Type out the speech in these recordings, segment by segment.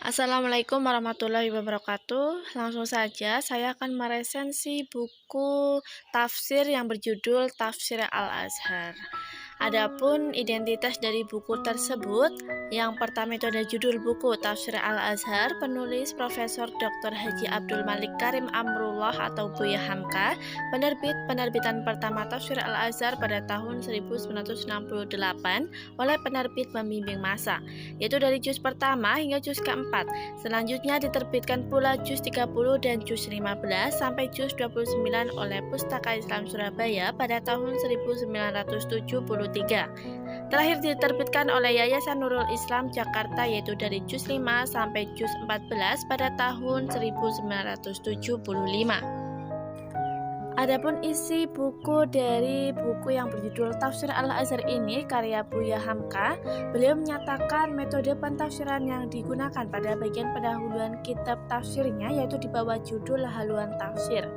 Assalamualaikum warahmatullahi wabarakatuh. Langsung saja saya akan meresensi buku tafsir yang berjudul Tafsir Al-Azhar. Adapun identitas dari buku tersebut, yang pertama itu ada judul buku Tafsir Al-Azhar, penulis Profesor Dr. Haji Abdul Malik Karim Amrullah atau Buya Hamka, penerbitan pertama Tafsir Al-Azhar pada tahun 1968 oleh penerbit pembimbing masa, yaitu dari juz pertama hingga juz keempat. Selanjutnya diterbitkan pula juz 30 dan juz 15 sampai juz 29 oleh Pustaka Islam Surabaya pada tahun 1973. Terakhir diterbitkan oleh Yayasan Nurul Islam Jakarta yaitu dari juz 5 sampai juz 14 pada tahun 1975. Adapun isi buku dari buku yang berjudul Tafsir Al-Azhar ini karya Buya Hamka, beliau menyatakan metode pentafsiran yang digunakan pada bagian pendahuluan kitab tafsirnya yaitu di bawah judul haluan tafsir.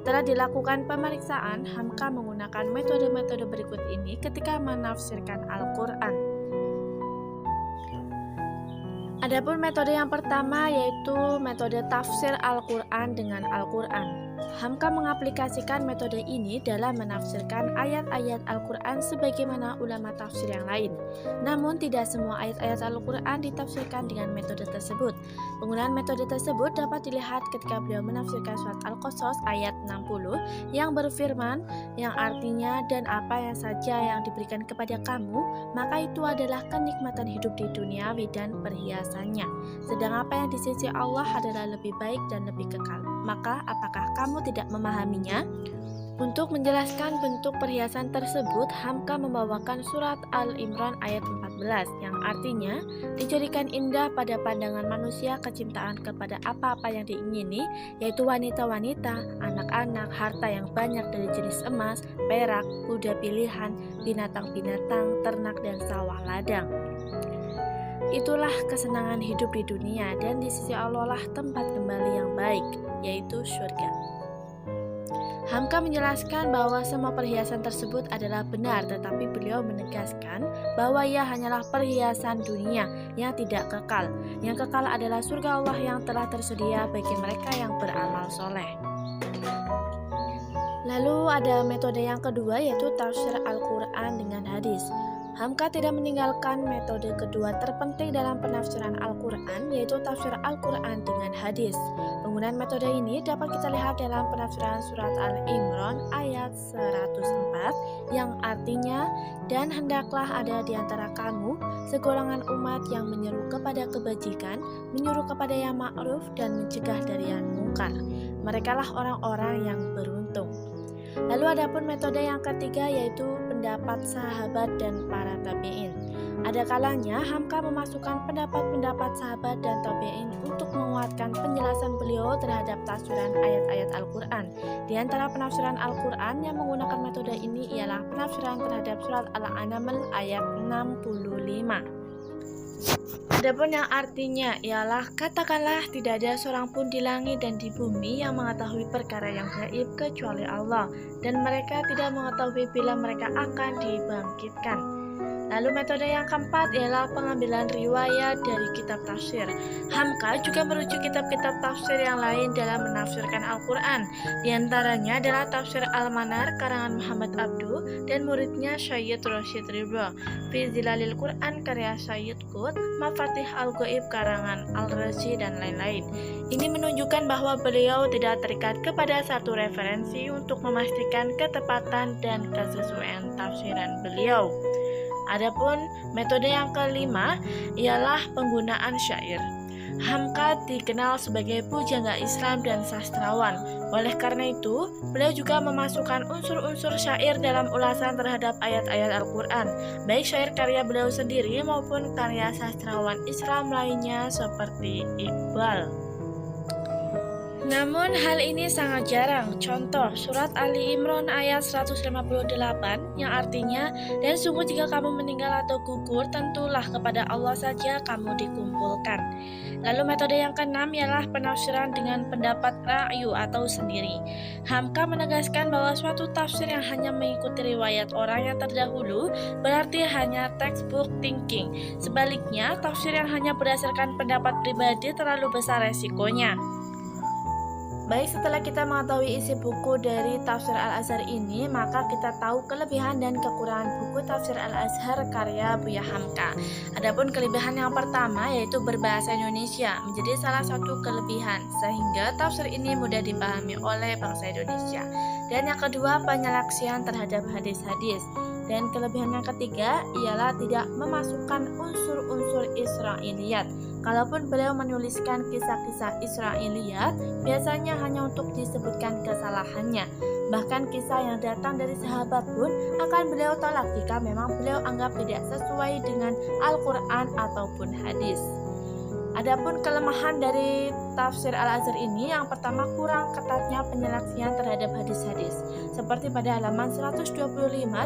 Setelah dilakukan pemeriksaan, Hamka menggunakan metode-metode berikut ini ketika menafsirkan Al-Quran. Adapun metode yang pertama yaitu metode tafsir Al-Quran dengan Al-Quran. Hamka mengaplikasikan metode ini dalam menafsirkan ayat-ayat Al-Quran sebagaimana ulama tafsir yang lain. Namun tidak semua ayat-ayat Al-Quran ditafsirkan dengan metode tersebut. Penggunaan metode tersebut dapat dilihat ketika beliau menafsirkan surat Al-Qasas ayat 60 yang berfirman, yang artinya dan apa yang saja yang diberikan kepada kamu, maka itu adalah kenikmatan hidup di duniawi dan perhiasannya. Sedang apa yang di sisi Allah adalah lebih baik dan lebih kekal. Maka apakah kamu tidak memahaminya? Untuk menjelaskan bentuk perhiasan tersebut, Hamka membawakan surat Al-Imran ayat 14 yang artinya dijadikan indah pada pandangan manusia kecintaan kepada apa-apa yang diingini, yaitu wanita-wanita, anak-anak, harta yang banyak dari jenis emas, perak, kuda pilihan, binatang-binatang, ternak dan sawah ladang. Itulah kesenangan hidup di dunia dan di sisi Allah lah tempat kembali yang baik, yaitu surga. Hamka menjelaskan bahwa semua perhiasan tersebut adalah benar, tetapi beliau menegaskan bahwa ia hanyalah perhiasan dunia yang tidak kekal. Yang kekal adalah surga Allah yang telah tersedia bagi mereka yang beramal soleh. Lalu ada metode yang kedua yaitu tafsir Al-Quran dengan hadis. Hamka tidak meninggalkan metode kedua terpenting dalam penafsiran Al-Quran yaitu tafsir Al-Quran dengan hadis. Penggunaan metode ini dapat kita lihat dalam penafsiran surat Al-Imran ayat 104 yang artinya, dan hendaklah ada di antara kamu segolongan umat yang menyeru kepada kebajikan, menyuruh kepada yang ma'ruf dan mencegah dari yang mungkar. Merekalah orang-orang yang beruntung. Lalu adapun metode yang ketiga yaitu pendapat sahabat dan para tabi'in. Ada kalanya Hamka memasukkan pendapat-pendapat sahabat dan tabi'in untuk menguatkan penjelasan beliau terhadap tafsiran ayat-ayat Al-Quran. Di antara penafsiran Al-Quran yang menggunakan metode ini ialah penafsiran terhadap surat Al-An'am ayat 65. Adapun yang artinya ialah katakanlah tidak ada seorang pun di langit dan di bumi yang mengetahui perkara yang gaib kecuali Allah, dan mereka tidak mengetahui bila mereka akan dibangkitkan. Lalu metode yang keempat ialah pengambilan riwayat dari kitab tafsir. Hamka juga merujuk kitab-kitab tafsir yang lain dalam menafsirkan Al-Quran. Di antaranya adalah tafsir Al-Manar karangan Muhammad Abdu dan muridnya Syed Rashid Ridho, Fi Zilalil Quran karya Syed Qut, Mafatih Al-Ghaib karangan Al-Razi dan lain-lain. Ini menunjukkan bahwa beliau tidak terikat kepada satu referensi untuk memastikan ketepatan dan kesesuaian tafsiran beliau. Adapun metode yang kelima ialah penggunaan syair. Hamka dikenal sebagai pujangga Islam dan sastrawan. Oleh karena itu, beliau juga memasukkan unsur-unsur syair dalam ulasan terhadap ayat-ayat Al-Quran, baik syair karya beliau sendiri maupun karya sastrawan Islam lainnya seperti Iqbal. Namun hal ini sangat jarang. Contoh, surat Ali Imran ayat 158 yang artinya, "Dan sungguh jika kamu meninggal atau gugur, tentulah kepada Allah saja kamu dikumpulkan." Lalu metode yang keenam ialah penafsiran dengan pendapat ra'yu atau sendiri. Hamka menegaskan bahwa suatu tafsir yang hanya mengikuti riwayat orang yang terdahulu berarti hanya textbook thinking. Sebaliknya, tafsir yang hanya berdasarkan pendapat pribadi terlalu besar resikonya. Baik, setelah kita mengetahui isi buku dari Tafsir Al-Azhar ini, maka kita tahu kelebihan dan kekurangan buku Tafsir Al-Azhar karya Buya Hamka. Adapun kelebihan yang pertama yaitu berbahasa Indonesia menjadi salah satu kelebihan, sehingga tafsir ini mudah dipahami oleh bangsa Indonesia. Dan yang kedua, penyeleksian terhadap hadis-hadis. Dan kelebihan yang ketiga ialah tidak memasukkan unsur-unsur Israiliyat. Kalaupun beliau menuliskan kisah-kisah Israiliyat, biasanya hanya untuk disebutkan kesalahannya. Bahkan kisah yang datang dari sahabat pun akan beliau tolak jika memang beliau anggap tidak sesuai dengan Al-Quran ataupun hadis. Adapun kelemahan dari Tafsir Al-Azhar ini, yang pertama kurang ketatnya penyeleksian terhadap hadis-hadis. Seperti pada halaman 125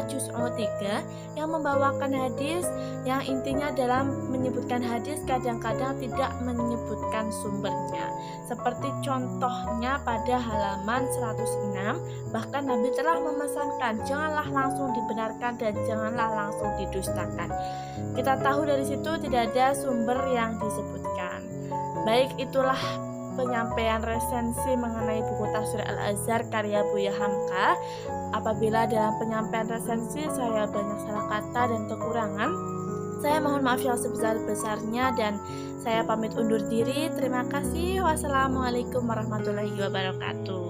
juz 3 yang membawakan hadis yang intinya dalam menyebutkan hadis kadang-kadang tidak menyebutkan sumbernya. Seperti contohnya pada halaman 106, bahkan Nabi telah memesankan janganlah langsung dibenarkan dan janganlah langsung didustakan. Kita tahu dari situ tidak ada sumber yang disebutkan. Baik, itulah penyampaian resensi mengenai buku Tafsir Al-Azhar karya Buya Hamka. Apabila dalam penyampaian resensi saya banyak salah kata dan kekurangan, saya mohon maaf yang sebesar-besarnya dan saya pamit undur diri. Terima kasih. Wassalamualaikum warahmatullahi wabarakatuh.